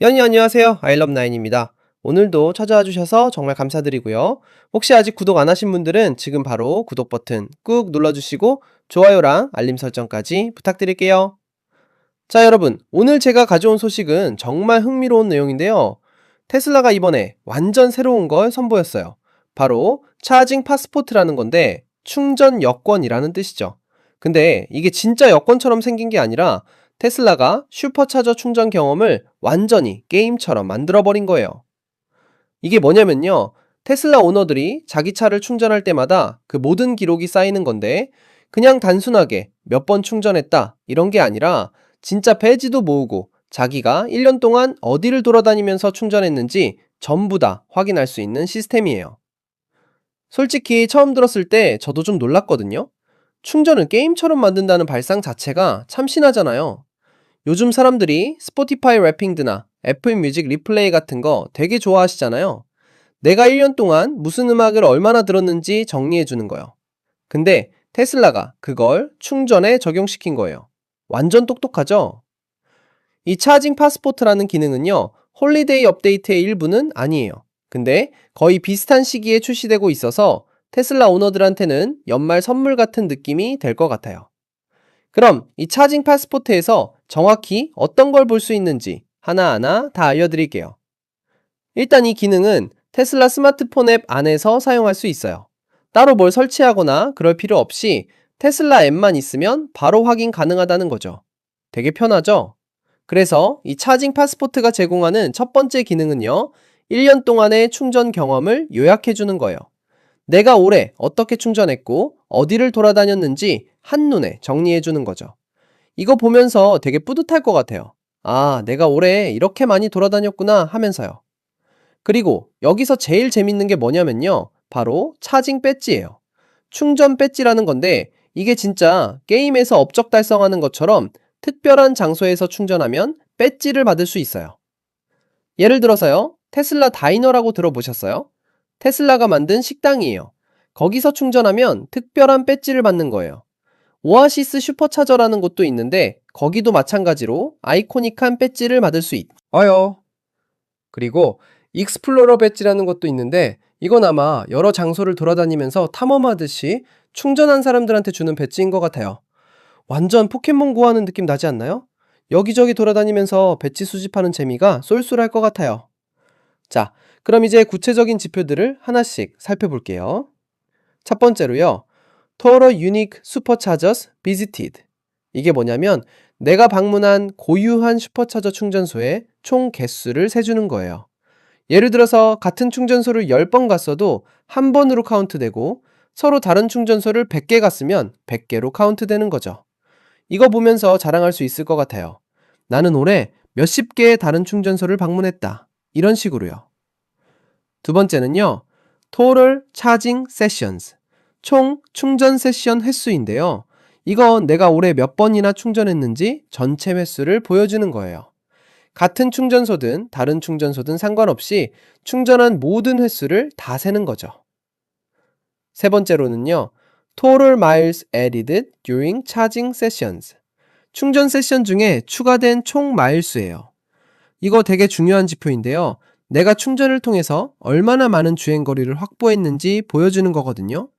안녕하세요. 아이럽나인입니다. 오늘도 찾아와 주셔서 정말 감사드리고요. 혹시 아직 구독 안 하신 분들은 지금 바로 구독 버튼 꾹 눌러주시고 좋아요랑 알림 설정까지 부탁드릴게요. 자, 여러분. 오늘 제가 가져온 소식은 정말 흥미로운 내용인데요. 테슬라가 이번에 완전 새로운 걸 선보였어요. 바로 차징 파스포트라는 건데 충전 여권이라는 뜻이죠. 근데 이게 진짜 여권처럼 생긴 게 아니라 테슬라가 슈퍼차저 충전 경험을 완전히 게임처럼 만들어버린 거예요. 이게 뭐냐면요. 테슬라 오너들이 자기 차를 충전할 때마다 그 모든 기록이 쌓이는 건데 그냥 단순하게 몇 번 충전했다 이런 게 아니라 진짜 배지도 모으고 자기가 1년 동안 어디를 돌아다니면서 충전했는지 전부 다 확인할 수 있는 시스템이에요. 솔직히 처음 들었을 때 저도 좀 놀랐거든요. 충전을 게임처럼 만든다는 발상 자체가 참 신하잖아요. 요즘 사람들이 스포티파이 래핑드나 애플 뮤직 리플레이 같은 거 되게 좋아하시잖아요. 내가 1년 동안 무슨 음악을 얼마나 들었는지 정리해 주는 거요. 근데 테슬라가 그걸 충전에 적용시킨 거예요. 완전 똑똑하죠? 이 차징 파스포트라는 기능은요, 홀리데이 업데이트의 일부는 아니에요. 근데 거의 비슷한 시기에 출시되고 있어서 테슬라 오너들한테는 연말 선물 같은 느낌이 될 것 같아요. 그럼 이 차징 파스포트에서 정확히 어떤 걸 볼 수 있는지 하나하나 다 알려드릴게요. 일단 이 기능은 테슬라 스마트폰 앱 안에서 사용할 수 있어요. 따로 뭘 설치하거나 그럴 필요 없이 테슬라 앱만 있으면 바로 확인 가능하다는 거죠. 되게 편하죠? 그래서 이 차징 파스포트가 제공하는 첫 번째 기능은요, 1년 동안의 충전 경험을 요약해 주는 거예요. 내가 올해 어떻게 충전했고, 어디를 돌아다녔는지 한눈에 정리해 주는 거죠. 이거 보면서 되게 뿌듯할 것 같아요. 아, 내가 올해 이렇게 많이 돌아다녔구나 하면서요. 그리고 여기서 제일 재밌는 게 뭐냐면요. 바로 차징 배지예요. 충전 배지라는 건데 이게 진짜 게임에서 업적 달성하는 것처럼 특별한 장소에서 충전하면 배지를 받을 수 있어요. 예를 들어서요. 테슬라 다이너라고 들어보셨어요? 테슬라가 만든 식당이에요. 거기서 충전하면 특별한 배지를 받는 거예요. 오아시스 슈퍼차저라는 곳도 있는데 거기도 마찬가지로 아이코닉한 배지를 받을 수 있어요. 그리고 익스플로러 배지라는 것도 있는데 이건 아마 여러 장소를 돌아다니면서 탐험하듯이 충전한 사람들한테 주는 배지인 것 같아요. 완전 포켓몬 구하는 느낌 나지 않나요? 여기저기 돌아다니면서 배지 수집하는 재미가 쏠쏠할 것 같아요. 자, 그럼 이제 구체적인 지표들을 하나씩 살펴볼게요. 첫 번째로요. Total Unique Superchargers Visited. 이게 뭐냐면 내가 방문한 고유한 슈퍼차저 충전소의 총 개수를 세주는 거예요. 예를 들어서 같은 충전소를 10번 갔어도 한 번으로 카운트되고 서로 다른 충전소를 100개 갔으면 100개로 카운트되는 거죠. 이거 보면서 자랑할 수 있을 것 같아요. 나는 올해 몇십 개의 다른 충전소를 방문했다. 이런 식으로요. 두 번째는요. Total Charging Sessions. 총 충전 세션 횟수인데요. 이건 내가 올해 몇 번이나 충전했는지 전체 횟수를 보여주는 거예요. 같은 충전소든 다른 충전소든 상관없이 충전한 모든 횟수를 다 세는 거죠. 세 번째로는요. Total miles added during charging sessions. 충전 세션 중에 추가된 총 마일수예요. 이거 되게 중요한 지표인데요. 내가 충전을 통해서 얼마나 많은 주행 거리를 확보했는지 보여주는 거거든요.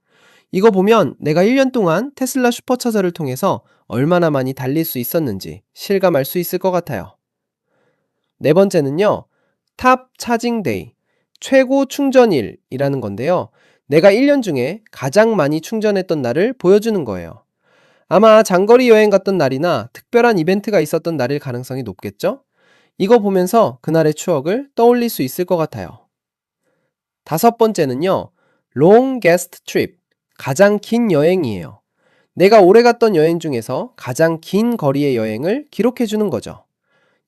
이거 보면 내가 1년 동안 테슬라 슈퍼차저를 통해서 얼마나 많이 달릴 수 있었는지 실감할 수 있을 것 같아요. 네 번째는요. 탑 차징 데이, 최고 충전일이라는 건데요. 내가 1년 중에 가장 많이 충전했던 날을 보여주는 거예요. 아마 장거리 여행 갔던 날이나 특별한 이벤트가 있었던 날일 가능성이 높겠죠? 이거 보면서 그날의 추억을 떠올릴 수 있을 것 같아요. 다섯 번째는요. longest trip, 가장 긴 여행이에요. 내가 오래 갔던 여행 중에서 가장 긴 거리의 여행을 기록해 주는 거죠.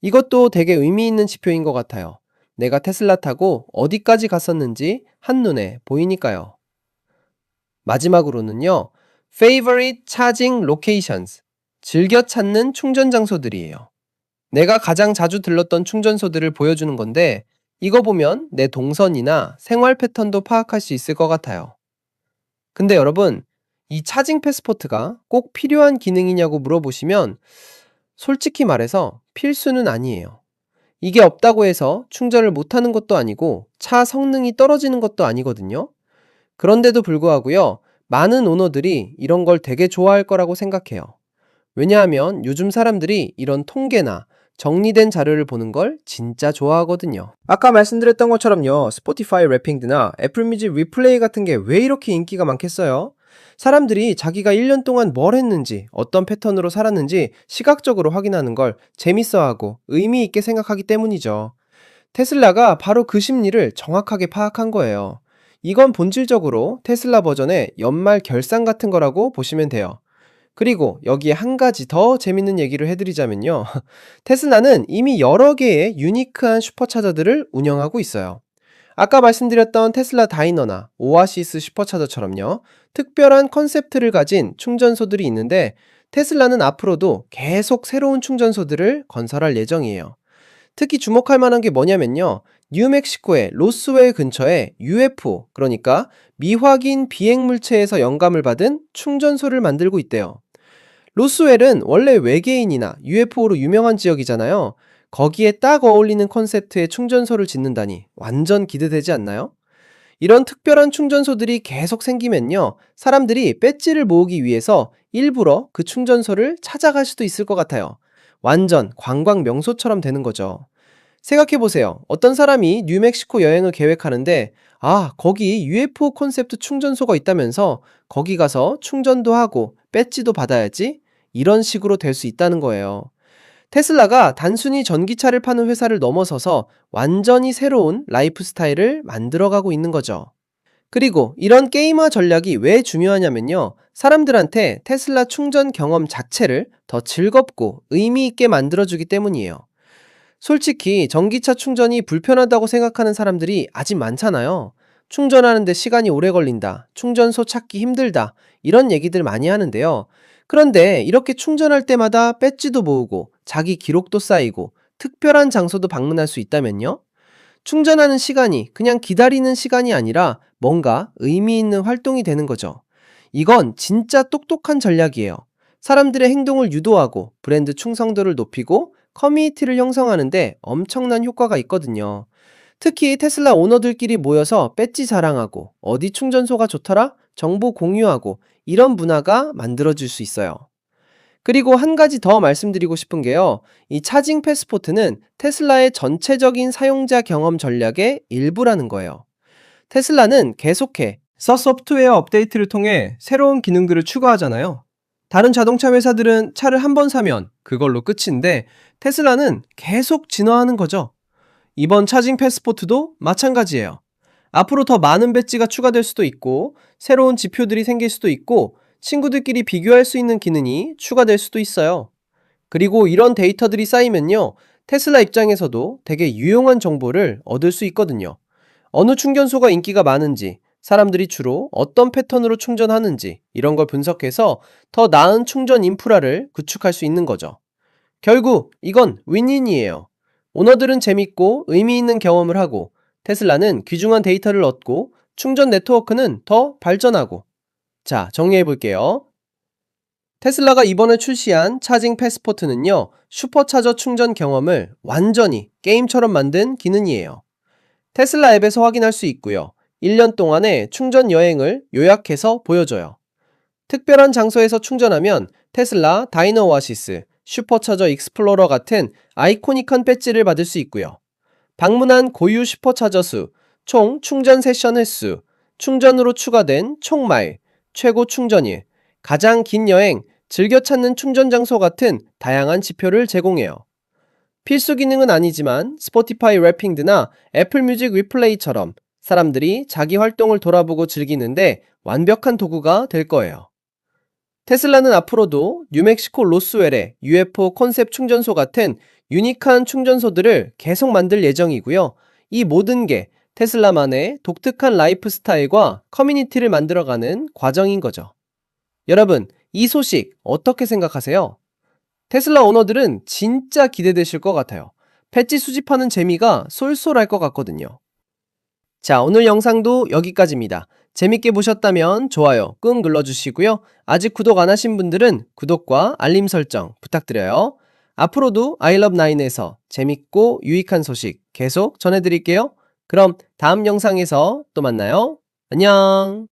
이것도 되게 의미 있는 지표인 것 같아요. 내가 테슬라 타고 어디까지 갔었는지 한눈에 보이니까요. 마지막으로는요. Favorite Charging Locations. 즐겨 찾는 충전 장소들이에요. 내가 가장 자주 들렀던 충전소들을 보여주는 건데 이거 보면 내 동선이나 생활 패턴도 파악할 수 있을 것 같아요. 근데 여러분, 이 차징 패스포트가 꼭 필요한 기능이냐고 물어보시면 솔직히 말해서 필수는 아니에요. 이게 없다고 해서 충전을 못하는 것도 아니고 차 성능이 떨어지는 것도 아니거든요. 그런데도 불구하고요, 많은 오너들이 이런 걸 되게 좋아할 거라고 생각해요. 왜냐하면 요즘 사람들이 이런 통계나 정리된 자료를 보는 걸 진짜 좋아하거든요. 아까 말씀드렸던 것처럼요, 스포티파이 래핑드나 애플 뮤직 리플레이 같은 게 왜 이렇게 인기가 많겠어요? 사람들이 자기가 1년 동안 뭘 했는지, 어떤 패턴으로 살았는지 시각적으로 확인하는 걸 재밌어하고 의미 있게 생각하기 때문이죠. 테슬라가 바로 그 심리를 정확하게 파악한 거예요. 이건 본질적으로 테슬라 버전의 연말 결산 같은 거라고 보시면 돼요. 그리고 여기에 한 가지 더 재밌는 얘기를 해드리자면요. 테슬라는 이미 여러 개의 유니크한 슈퍼차저들을 운영하고 있어요. 아까 말씀드렸던 테슬라 다이너나 오아시스 슈퍼차저처럼요. 특별한 컨셉트를 가진 충전소들이 있는데 테슬라는 앞으로도 계속 새로운 충전소들을 건설할 예정이에요. 특히 주목할 만한 게 뭐냐면요. 뉴멕시코의 로스웰 근처에 UFO, 그러니까 미확인 비행 물체에서 영감을 받은 충전소를 만들고 있대요. 로스웰은 원래 외계인이나 UFO로 유명한 지역이잖아요. 거기에 딱 어울리는 컨셉트의 충전소를 짓는다니 완전 기대되지 않나요? 이런 특별한 충전소들이 계속 생기면요, 사람들이 배지를 모으기 위해서 일부러 그 충전소를 찾아갈 수도 있을 것 같아요. 완전 관광 명소처럼 되는 거죠. 생각해보세요. 어떤 사람이 뉴멕시코 여행을 계획하는데, 아, 거기 UFO 콘셉트 충전소가 있다면서 거기 가서 충전도 하고 배지도 받아야지? 이런 식으로 될 수 있다는 거예요. 테슬라가 단순히 전기차를 파는 회사를 넘어서서 완전히 새로운 라이프 스타일을 만들어가고 있는 거죠. 그리고 이런 게임화 전략이 왜 중요하냐면요, 사람들한테 테슬라 충전 경험 자체를 더 즐겁고 의미 있게 만들어주기 때문이에요. 솔직히 전기차 충전이 불편하다고 생각하는 사람들이 아직 많잖아요. 충전하는데 시간이 오래 걸린다, 충전소 찾기 힘들다, 이런 얘기들 많이 하는데요. 그런데 이렇게 충전할 때마다 배지도 모으고 자기 기록도 쌓이고 특별한 장소도 방문할 수 있다면요? 충전하는 시간이 그냥 기다리는 시간이 아니라 뭔가 의미 있는 활동이 되는 거죠. 이건 진짜 똑똑한 전략이에요. 사람들의 행동을 유도하고 브랜드 충성도를 높이고 커뮤니티를 형성하는데 엄청난 효과가 있거든요. 특히 테슬라 오너들끼리 모여서 배지 자랑하고 어디 충전소가 좋더라? 정보 공유하고 이런 문화가 만들어질 수 있어요. 그리고 한 가지 더 말씀드리고 싶은 게요. 이 차징 패스포트는 테슬라의 전체적인 사용자 경험 전략의 일부라는 거예요. 테슬라는 계속해 소프트웨어 업데이트를 통해 새로운 기능들을 추가하잖아요. 다른 자동차 회사들은 차를 한 번 사면 그걸로 끝인데 테슬라는 계속 진화하는 거죠. 이번 차징 패스포트도 마찬가지예요. 앞으로 더 많은 배지가 추가될 수도 있고 새로운 지표들이 생길 수도 있고 친구들끼리 비교할 수 있는 기능이 추가될 수도 있어요. 그리고 이런 데이터들이 쌓이면요, 테슬라 입장에서도 되게 유용한 정보를 얻을 수 있거든요. 어느 충전소가 인기가 많은지, 사람들이 주로 어떤 패턴으로 충전하는지 이런 걸 분석해서 더 나은 충전 인프라를 구축할 수 있는 거죠. 결국 이건 윈윈이에요. 오너들은 재밌고 의미 있는 경험을 하고 테슬라는 귀중한 데이터를 얻고 충전 네트워크는 더 발전하고. 자, 정리해 볼게요. 테슬라가 이번에 출시한 차징 패스포트는요, 슈퍼차저 충전 경험을 완전히 게임처럼 만든 기능이에요. 테슬라 앱에서 확인할 수 있고요. 1년 동안의 충전 여행을 요약해서 보여줘요. 특별한 장소에서 충전하면 테슬라 다이너 오아시스, 슈퍼차저 익스플로러 같은 아이코닉한 배지를 받을 수 있고요. 방문한 고유 슈퍼차저 수, 총 충전 세션 횟수, 충전으로 추가된 총 마일, 최고 충전일, 가장 긴 여행, 즐겨 찾는 충전 장소 같은 다양한 지표를 제공해요. 필수 기능은 아니지만 스포티파이 래핑드나 애플 뮤직 리플레이처럼 사람들이 자기 활동을 돌아보고 즐기는데 완벽한 도구가 될 거예요. 테슬라는 앞으로도 뉴멕시코 로스웰의 UFO 콘셉트 충전소 같은 유니크한 충전소들을 계속 만들 예정이고요. 이 모든 게 테슬라만의 독특한 라이프 스타일과 커뮤니티를 만들어가는 과정인 거죠. 여러분, 이 소식 어떻게 생각하세요? 테슬라 오너들은 진짜 기대되실 것 같아요. 패치 수집하는 재미가 쏠쏠할 것 같거든요. 자, 오늘 영상도 여기까지입니다. 재밌게 보셨다면 좋아요 꾹 눌러주시고요. 아직 구독 안 하신 분들은 구독과 알림 설정 부탁드려요. 앞으로도 아이러브9에서 재밌고 유익한 소식 계속 전해드릴게요. 그럼 다음 영상에서 또 만나요. 안녕.